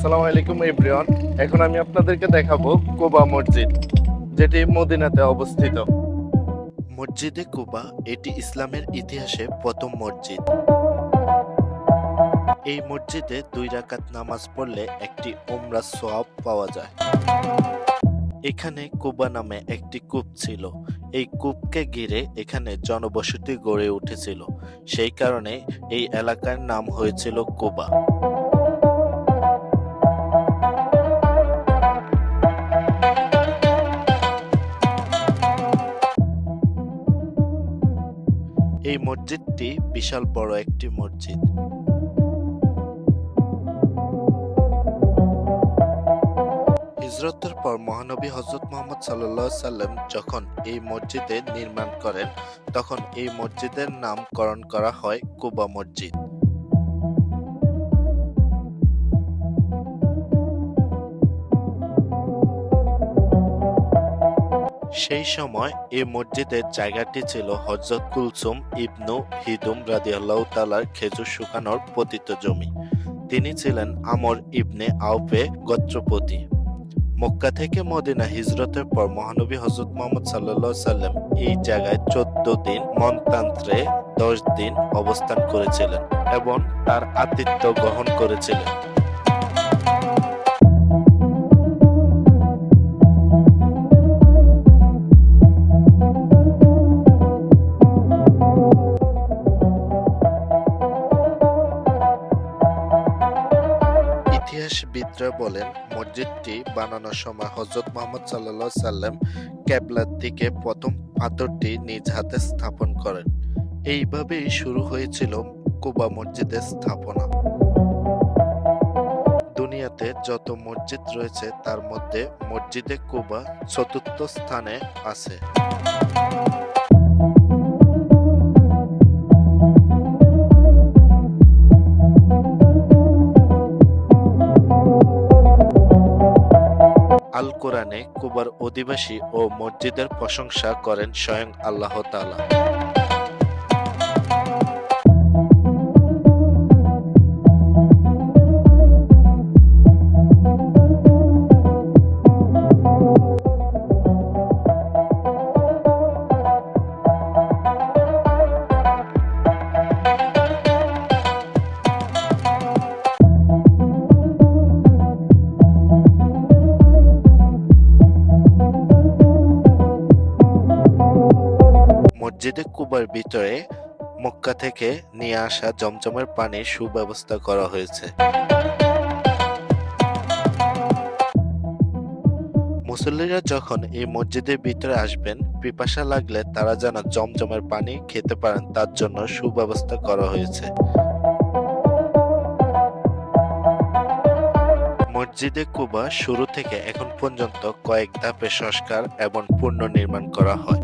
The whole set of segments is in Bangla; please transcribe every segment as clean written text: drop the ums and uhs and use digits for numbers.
আসসালামু আলাইকুম এভরিওয়ান। এখন আমি আপনাদেরকে দেখাবো কুবা মসজিদ, যেটি মদিনাতে অবস্থিত। মসজিদে কুবা এটি ইসলামের ইতিহাসে প্রথম মসজিদ। এই মসজিদে 2 রাকাত নামাজ পড়লে একটি উমরা সওয়াব পাওয়া যায়। এখানে কুবা নামে একটি কূপ ছিল। এই কূপকে ঘিরে এখানে জনবসতি গড়ে উঠেছিল। সেই কারণে এই এলাকার নাম হয়েছিল কুবা। এই মসজিদটি বিশাল বড় একটি মসজিদ। হিজরতের পর মহানবী হযরত মুহাম্মদ সাল্লাল্লাহু আলাইহি সাল্লাম যখন এই মসজিদে নির্মাণ করেন, তখন এই মসজিদের নামকরণ করা হয় কুবা মসজিদ। সেই সময় এই মসজিদের জায়গাটি ছিল হযরত কুলসুম ইবনু হিদুম রাদিয়াল্লাহু তাআলার খেজুর শুকানোর পতিত জমি। তিনি ছিলেন আমর ইবনে আওফে গোত্রপতি। মক্কা থেকে মদিনা হিজরতের পর মহানবী হযরত মুহাম্মদ সাল্লাল্লাহু আলাইহি সাল্লাম এই জায়গায় 14 দিন মনতান্ত্রে 10 দিন অবস্থান করেছিলেন এবং তার আতিথ্য গ্রহণ করেছিলেন। ইতিহাসবিদরা বলেন, মসজিদটি বানানোর সময় হযরত মুহাম্মদ সাল্লাল্লাহু আলাইহি সাল্লাম কিবলার দিকে প্রথম পাথরটি নিজ হাতে স্থাপন করেন। এইভাবেই শুরু হয়েছিল কুবা মসজিদের স্থাপনা। দুনিয়াতে যত মসজিদ রয়েছে তার মধ্যে মসজিদে কুবা চতুর্থ স্থানে আছে। আল কোরআনে কুবার অধিবাসী ও মসজিদের প্রশংসা করেন স্বয়ং আল্লাহ তাআলা। মসজিদে কুবার ভিতরে মক্কা থেকে নিয়ে আসা জমজমের পানির সুব্যবস্থা করা হয়েছে। মুসল্লিরা যখন এই মসজিদের ভিতরে আসবেন, পিপাসা লাগলে তারা যেন জমজমের পানি খেতে পারেন তার জন্য সুব্যবস্থা করা হয়েছে। মসজিদে কুবা শুরু থেকে এখন পর্যন্ত কয়েক ধাপে সংস্কার এবং পুনর্নির্মাণ করা হয়।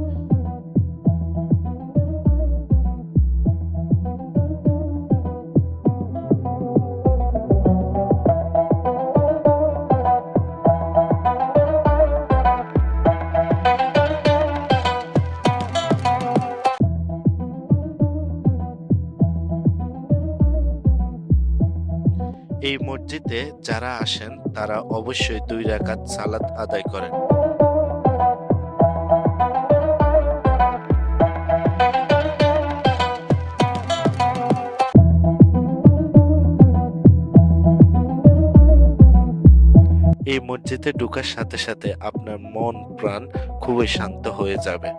এই মসজিদে যারা আসেন তারা অবশ্যই 2 রাকাত সালাত আদায় করেন। এই মসজিদে ঢোকার সাথে সাথে আপনার মন প্রাণ খুবই শান্ত হয়ে যাবে।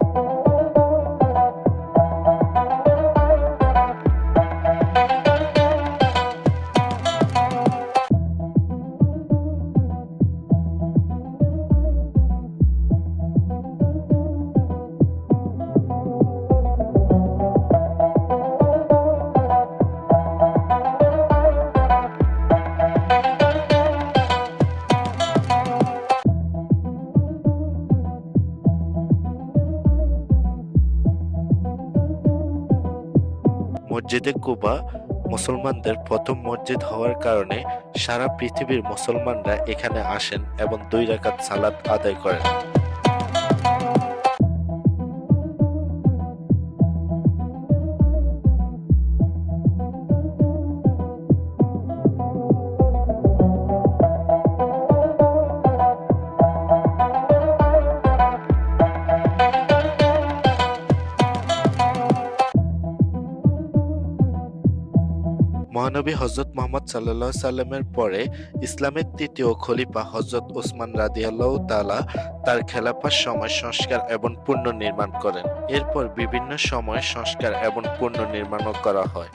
মসজিদে কুবা মুসলমানদের প্রথম মসজিদ হওয়ার কারণে সারা পৃথিবীর মুসলমানরা এখানে আসেন এবং 2 রাকাত সালাত আদায় করেন। মহানবী হযরত মুহাম্মদ সাল্লাল্লাহু আলাইহি সাল্লামের পরে ইসলামের তৃতীয় খলিফা হযরত উসমান রাদিয়াল্লাহু তাআলা তার খেলাফার সময় সংস্কার এবং পুনর্নির্মাণ করেন। এরপর বিভিন্ন সময় সংস্কার এবং পুনর্নির্মাণও করা হয়।